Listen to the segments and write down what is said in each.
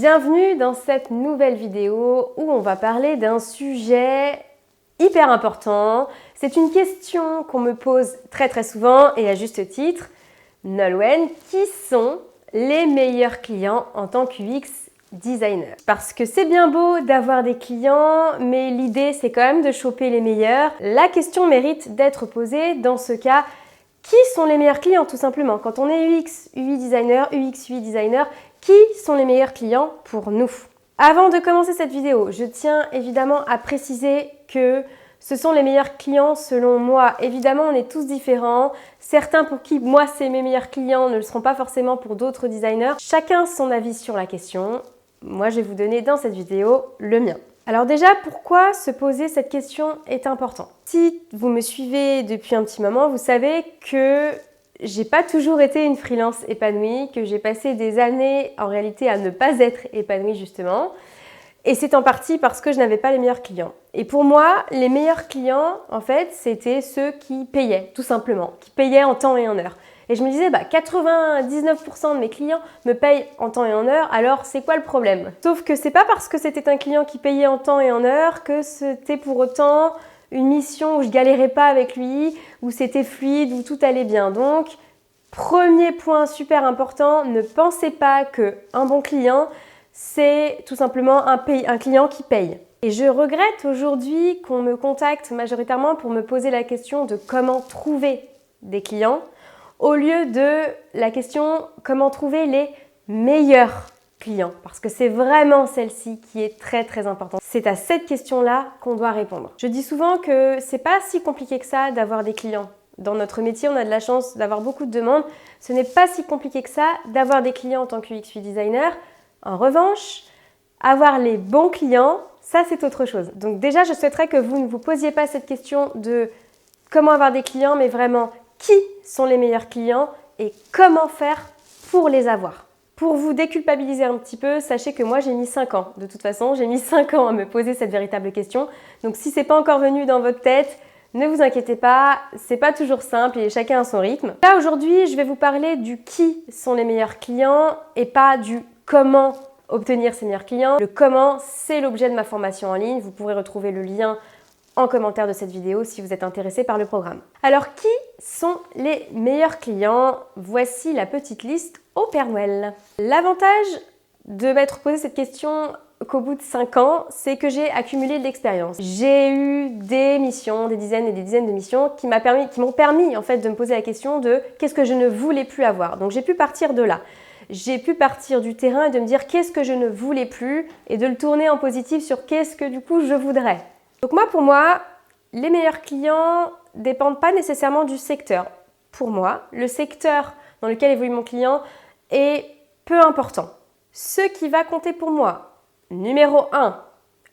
Bienvenue dans cette nouvelle vidéo où on va parler d'un sujet hyper important. C'est une question qu'on me pose très souvent et à juste titre. Nolwenn, qui sont les meilleurs clients en tant qu'UX designer? Parce que c'est bien beau d'avoir des clients, mais l'idée c'est quand même de choper les meilleurs. La question mérite d'être posée dans ce cas. Qui sont les meilleurs clients tout simplement? Quand on est UX, UI designer, UX, UI designer, qui sont les meilleurs clients pour nous? Avant de commencer cette vidéo, je tiens évidemment à préciser que ce sont les meilleurs clients selon moi. Évidemment, on est tous différents. Certains pour qui moi c'est mes meilleurs clients ne le seront pas forcément pour d'autres designers. Chacun son avis sur la question. Moi, je vais vous donner dans cette vidéo le mien. Alors déjà, pourquoi se poser cette question est important? Si vous me suivez depuis un petit moment, vous savez que j'ai pas toujours été une freelance épanouie, que j'ai passé des années en réalité à ne pas être épanouie justement. Et c'est en partie parce que je n'avais pas les meilleurs clients. Et pour moi, les meilleurs clients, en fait, c'était ceux qui payaient, tout simplement, qui payaient en temps et en heure. Et je me disais, 99% de mes clients me payent en temps et en heure, alors c'est quoi le problème? Sauf que c'est pas parce que c'était un client qui payait en temps et en heure que c'était pour autant une mission où je galérais pas avec lui, où c'était fluide, où tout allait bien. Donc, premier point super important, ne pensez pas qu'un bon client, c'est tout simplement un client qui paye. Et je regrette aujourd'hui qu'on me contacte majoritairement pour me poser la question de comment trouver des clients, au lieu de la question comment trouver les meilleurs clients. Parce que c'est vraiment celle-ci qui est très importante. C'est à cette question-là qu'on doit répondre. Je dis souvent que c'est pas si compliqué que ça d'avoir des clients. Dans notre métier, on a de la chance d'avoir beaucoup de demandes. Ce n'est pas si compliqué que ça d'avoir des clients en tant que UX designer. En revanche, avoir les bons clients, ça c'est autre chose. Donc déjà, je souhaiterais que vous ne vous posiez pas cette question de comment avoir des clients, mais vraiment qui sont les meilleurs clients et comment faire pour les avoir. Pour vous déculpabiliser un petit peu, sachez que moi j'ai mis 5 ans. De toute façon, j'ai mis 5 ans à me poser cette véritable question. Donc si c'est pas encore venu dans votre tête, ne vous inquiétez pas, c'est pas toujours simple et chacun a son rythme. Là aujourd'hui, je vais vous parler du qui sont les meilleurs clients et pas du comment obtenir ces meilleurs clients. Le comment, c'est l'objet de ma formation en ligne. Vous pourrez retrouver le lien en commentaire de cette vidéo si vous êtes intéressé par le programme. Alors, qui sont les meilleurs clients? Voici la petite liste au Père Noël. L'avantage de m'être posé cette question qu'au bout de 5 ans, c'est que j'ai accumulé de l'expérience. J'ai eu des missions, des dizaines et des dizaines de missions qui m'ont permis en fait de me poser la question de qu'est-ce que je ne voulais plus avoir. Donc j'ai pu partir de là. J'ai pu partir du terrain et de me dire qu'est-ce que je ne voulais plus et de le tourner en positif sur qu'est-ce que du coup je voudrais. Donc pour moi, les meilleurs clients dépendent pas nécessairement du secteur. Pour moi, le secteur dans lequel évolue mon client est peu important. Ce qui va compter pour moi, numéro 1,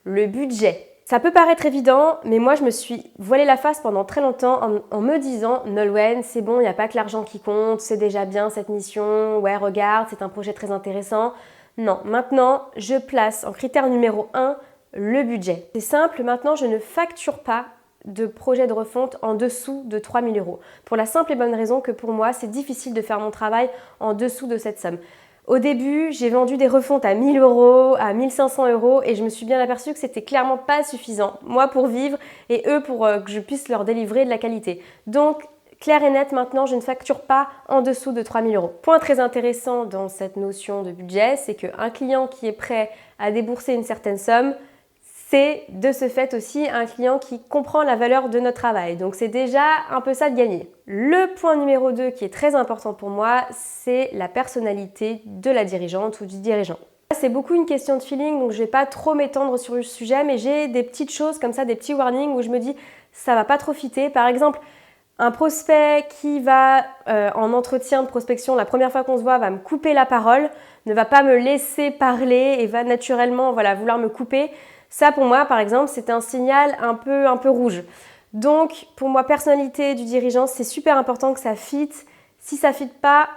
le budget. Ça peut paraître évident, mais moi je me suis voilé la face pendant très longtemps en me disant « Nolwenn, c'est bon, il n'y a pas que l'argent qui compte, c'est déjà bien cette mission, ouais regarde, c'est un projet très intéressant ». Non, maintenant je place en critère numéro 1 le budget. C'est simple, maintenant je ne facture pas de projet de refonte en dessous de 3 000 €. Pour la simple et bonne raison que pour moi c'est difficile de faire mon travail en dessous de cette somme. Au début, j'ai vendu des refontes à 1 000 €, à 1 500 € et je me suis bien aperçue que c'était clairement pas suffisant, moi pour vivre et eux pour que je puisse leur délivrer de la qualité. Donc, clair et net, maintenant, je ne facture pas en dessous de 3 000 €. Point très intéressant dans cette notion de budget, c'est qu'un client qui est prêt à débourser une certaine somme, c'est de ce fait aussi un client qui comprend la valeur de notre travail. Donc c'est déjà un peu ça de gagner. Le point numéro 2 qui est très important pour moi, c'est la personnalité de la dirigeante ou du dirigeant. C'est beaucoup une question de feeling, donc je ne vais pas trop m'étendre sur le sujet, mais j'ai des petites choses comme ça, des petits warnings où je me dis ça va pas trop fitter. Par exemple, un prospect qui va en entretien de prospection, la première fois qu'on se voit, va me couper la parole, ne va pas me laisser parler et va naturellement vouloir me couper. Ça, pour moi, par exemple, c'est un signal un peu rouge. Donc, pour moi, personnalité du dirigeant, c'est super important que ça fitte. Si ça fitte pas,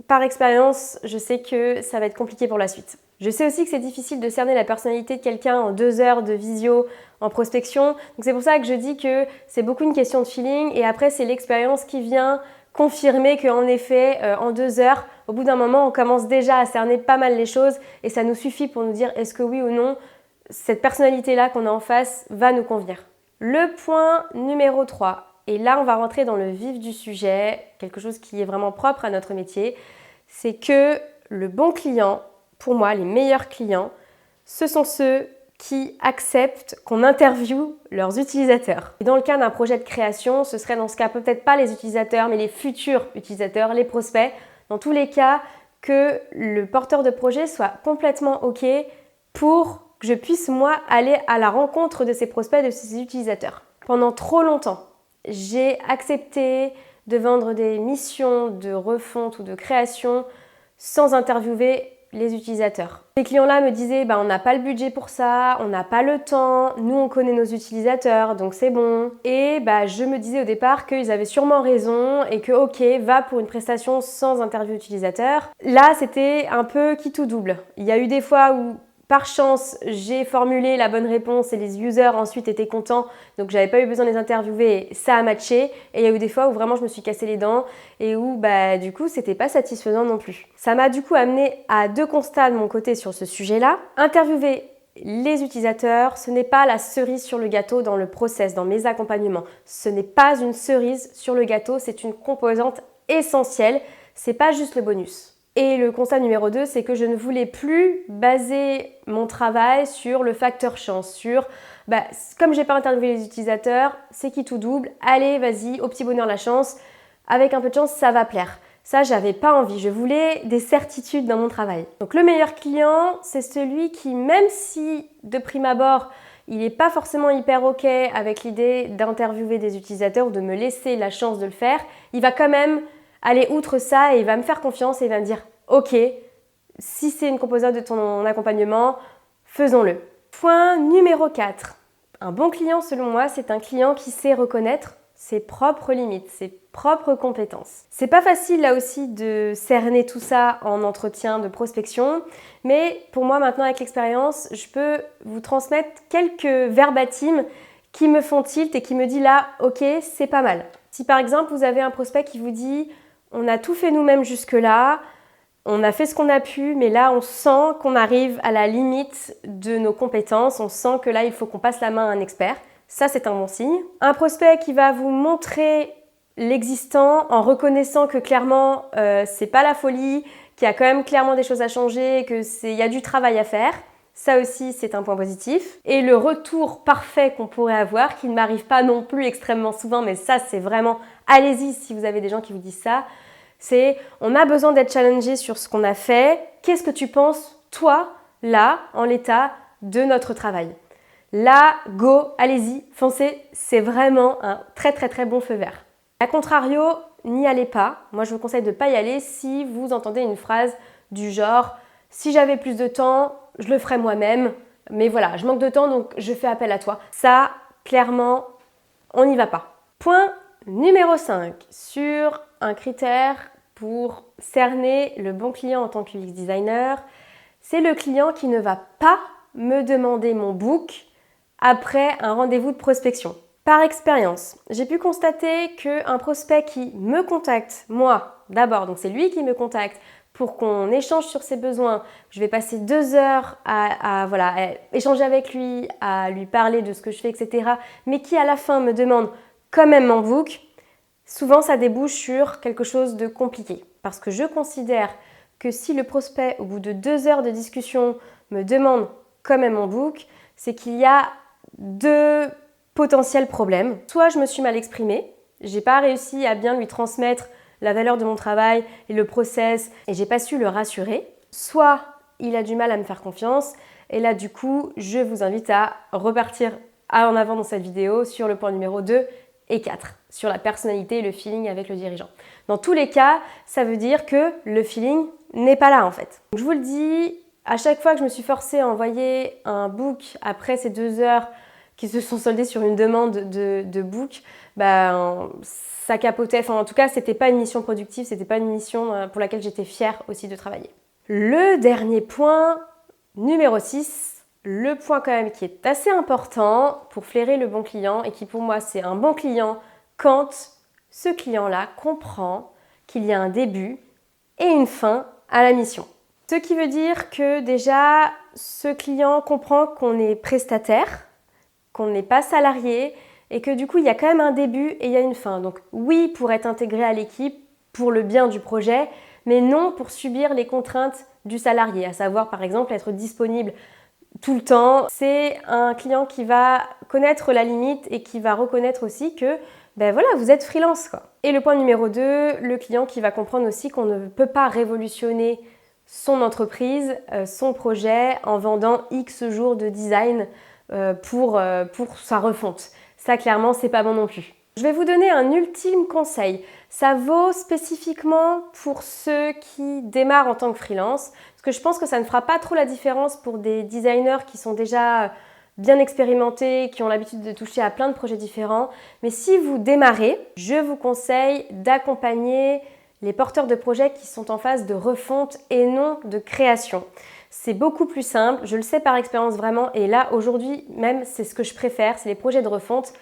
par expérience, je sais que ça va être compliqué pour la suite. Je sais aussi que c'est difficile de cerner la personnalité de quelqu'un en 2 heures de visio en prospection. Donc, c'est pour ça que je dis que c'est beaucoup une question de feeling. Et après, c'est l'expérience qui vient confirmer qu'en effet, en 2 heures, au bout d'un moment, on commence déjà à cerner pas mal les choses et ça nous suffit pour nous dire est-ce que oui ou non, cette personnalité-là qu'on a en face va nous convenir. Le point numéro 3, et là on va rentrer dans le vif du sujet, quelque chose qui est vraiment propre à notre métier, c'est que le bon client, pour moi, les meilleurs clients, ce sont ceux qui acceptent qu'on interviewe leurs utilisateurs. Et dans le cas d'un projet de création, ce serait dans ce cas peut-être pas les utilisateurs, mais les futurs utilisateurs, les prospects. Dans tous les cas, que le porteur de projet soit complètement OK pour que je puisse, moi, aller à la rencontre de ces prospects, de ces utilisateurs. Pendant trop longtemps, j'ai accepté de vendre des missions de refonte ou de création sans interviewer les utilisateurs. Ces clients-là me disaient on n'a pas le budget pour ça, on n'a pas le temps, nous on connaît nos utilisateurs donc c'est bon. Et je me disais au départ qu'ils avaient sûrement raison et que ok, va pour une prestation sans interview utilisateur. Là c'était un peu qui tout double. Il y a eu des fois où par chance, j'ai formulé la bonne réponse et les users ensuite étaient contents, donc j'avais pas eu besoin de les interviewer, ça a matché. Et il y a eu des fois où vraiment je me suis cassé les dents et où du coup c'était pas satisfaisant non plus. Ça m'a du coup amené à 2 constats de mon côté sur ce sujet-là. Interviewer les utilisateurs, ce n'est pas la cerise sur le gâteau dans le process, dans mes accompagnements. Ce n'est pas une cerise sur le gâteau, c'est une composante essentielle, c'est pas juste le bonus. Et le constat numéro 2, c'est que je ne voulais plus baser mon travail sur le facteur chance, sur comme j'ai pas interviewé les utilisateurs, c'est qui tout double, allez vas-y, au petit bonheur la chance, avec un peu de chance ça va plaire. Ça j'avais pas envie, je voulais des certitudes dans mon travail. Donc le meilleur client, c'est celui qui, même si de prime abord, il n'est pas forcément hyper ok avec l'idée d'interviewer des utilisateurs ou de me laisser la chance de le faire, il va quand même aller outre ça et il va me faire confiance et il va me dire « Ok, si c'est une composante de ton accompagnement, faisons-le ». Point numéro 4. Un bon client, selon moi, c'est un client qui sait reconnaître ses propres limites, ses propres compétences. C'est pas facile là aussi de cerner tout ça en entretien de prospection, mais pour moi maintenant avec l'expérience, je peux vous transmettre quelques verbatims qui me font tilt et qui me disent là, ok, c'est pas mal. Si par exemple vous avez un prospect qui vous dit on a tout fait nous-mêmes jusque-là, on a fait ce qu'on a pu, mais là on sent qu'on arrive à la limite de nos compétences, on sent que là il faut qu'on passe la main à un expert. Ça c'est un bon signe. Un prospect qui va vous montrer l'existant en reconnaissant que clairement c'est pas la folie, qu'il y a quand même clairement des choses à changer, qu'il y a du travail à faire. Ça aussi, c'est un point positif. Et le retour parfait qu'on pourrait avoir, qui ne m'arrive pas non plus extrêmement souvent, mais ça, c'est vraiment, allez-y si vous avez des gens qui vous disent ça, c'est on a besoin d'être challengé sur ce qu'on a fait. Qu'est-ce que tu penses, toi, là, en l'état de notre travail? Là, go, allez-y, foncez, c'est vraiment un très très très bon feu vert. A contrario, n'y allez pas. Moi, je vous conseille de ne pas y aller si vous entendez une phrase du genre « si j'avais plus de temps, je le ferais moi-même, mais voilà, je manque de temps, donc je fais appel à toi. » Ça, clairement, on n'y va pas. Point numéro 5, sur un critère pour cerner le bon client en tant que UX designer, c'est le client qui ne va pas me demander mon book après un rendez-vous de prospection. Par expérience, j'ai pu constater qu'un prospect qui me contacte, moi d'abord, donc c'est lui qui me contacte pour qu'on échange sur ses besoins, je vais passer 2 heures à échanger avec lui, à lui parler de ce que je fais, etc. Mais qui à la fin me demande quand même mon book, souvent ça débouche sur quelque chose de compliqué. Parce que je considère que si le prospect, au bout de 2 heures de discussion, me demande quand même mon book, c'est qu'il y a 2 potentiels problèmes. Soit je me suis mal exprimée, j'ai pas réussi à bien lui transmettre la valeur de mon travail et le process et j'ai pas su le rassurer. Soit il a du mal à me faire confiance et là du coup je vous invite à repartir en avant dans cette vidéo sur le point numéro 2 et 4, sur la personnalité et le feeling avec le dirigeant. Dans tous les cas, ça veut dire que le feeling n'est pas là en fait. Donc, je vous le dis, à chaque fois que je me suis forcée à envoyer un book après ces 2 heures qui se sont soldées sur une demande de book, ça capotait. Enfin, en tout cas, c'était pas une mission productive, c'était pas une mission pour laquelle j'étais fière aussi de travailler. Le dernier point, numéro 6, le point quand même qui est assez important pour flairer le bon client et qui pour moi c'est un bon client quand ce client-là comprend qu'il y a un début et une fin à la mission. Ce qui veut dire que déjà, ce client comprend qu'on est prestataire, qu'on n'est pas salarié et que du coup, il y a quand même un début et il y a une fin. Donc oui, pour être intégré à l'équipe, pour le bien du projet, mais non pour subir les contraintes du salarié, à savoir par exemple être disponible tout le temps. C'est un client qui va connaître la limite et qui va reconnaître aussi que ben voilà, vous êtes freelance, quoi. Et le point numéro 2, le client qui va comprendre aussi qu'on ne peut pas révolutionner son entreprise, son projet en vendant X jours de design pour sa refonte. Ça, clairement, c'est pas bon non plus. Je vais vous donner un ultime conseil. Ça vaut spécifiquement pour ceux qui démarrent en tant que freelance, parce que je pense que ça ne fera pas trop la différence pour des designers qui sont déjà bien expérimentés, qui ont l'habitude de toucher à plein de projets différents. Mais si vous démarrez, je vous conseille d'accompagner les porteurs de projets qui sont en phase de refonte et non de création. C'est beaucoup plus simple, je le sais par expérience vraiment, et là aujourd'hui même c'est ce que je préfère, c'est les projets de refonte.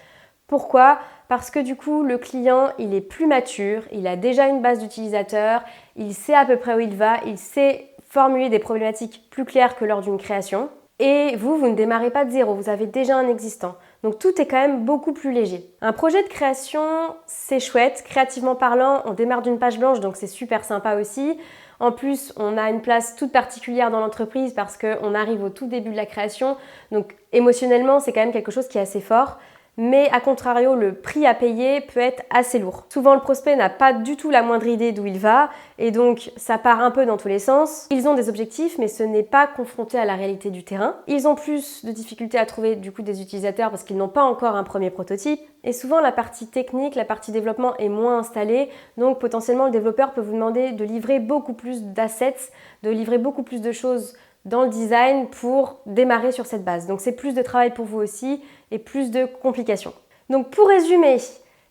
Pourquoi ? Parce que du coup le client il est plus mature, il a déjà une base d'utilisateurs, il sait à peu près où il va, il sait formuler des problématiques plus claires que lors d'une création. Et vous ne démarrez pas de zéro, vous avez déjà un existant. Donc tout est quand même beaucoup plus léger. Un projet de création, c'est chouette. Créativement parlant, on démarre d'une page blanche, donc c'est super sympa aussi. En plus, on a une place toute particulière dans l'entreprise parce qu'on arrive au tout début de la création. Donc émotionnellement, c'est quand même quelque chose qui est assez fort. Mais à contrario, le prix à payer peut être assez lourd. Souvent, le prospect n'a pas du tout la moindre idée d'où il va et donc ça part un peu dans tous les sens. Ils ont des objectifs, mais ce n'est pas confronté à la réalité du terrain. Ils ont plus de difficultés à trouver du coup des utilisateurs parce qu'ils n'ont pas encore un premier prototype. Et souvent, la partie technique, la partie développement est moins installée. Donc potentiellement, le développeur peut vous demander de livrer beaucoup plus d'assets, de livrer beaucoup plus de choses dans le design pour démarrer sur cette base. Donc c'est plus de travail pour vous aussi et plus de complications. Donc pour résumer,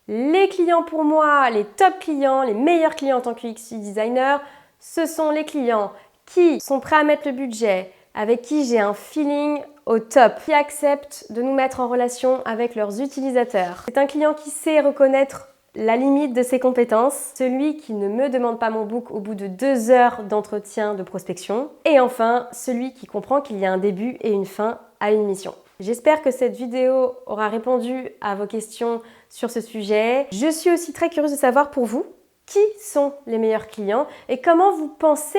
les clients pour moi, les top clients, les meilleurs clients en tant que UX designer, ce sont les clients qui sont prêts à mettre le budget, avec qui j'ai un feeling au top, qui acceptent de nous mettre en relation avec leurs utilisateurs. C'est un client qui sait reconnaître la limite de ses compétences, celui qui ne me demande pas mon book au bout de 2 heures d'entretien de prospection, et enfin celui qui comprend qu'il y a un début et une fin à une mission. J'espère que cette vidéo aura répondu à vos questions sur ce sujet. Je suis aussi très curieuse de savoir pour vous, qui sont les meilleurs clients et comment vous pensez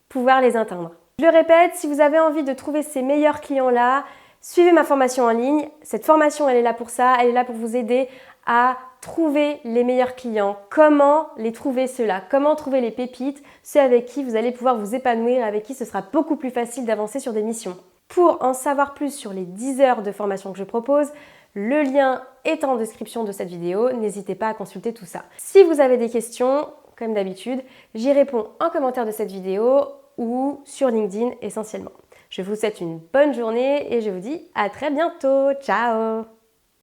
pouvoir les atteindre. Je le répète, si vous avez envie de trouver ces meilleurs clients-là, suivez ma formation en ligne. Cette formation, elle est là pour ça, elle est là pour vous aider à trouver les meilleurs clients. Comment les trouver ceux-là? Comment trouver les pépites, ceux avec qui vous allez pouvoir vous épanouir, avec qui ce sera beaucoup plus facile d'avancer sur des missions. Pour en savoir plus sur les 10 heures de formation que je propose, le lien est en description de cette vidéo. N'hésitez pas à consulter tout ça. Si vous avez des questions, comme d'habitude, j'y réponds en commentaire de cette vidéo ou sur LinkedIn essentiellement. Je vous souhaite une bonne journée et je vous dis à très bientôt. Ciao!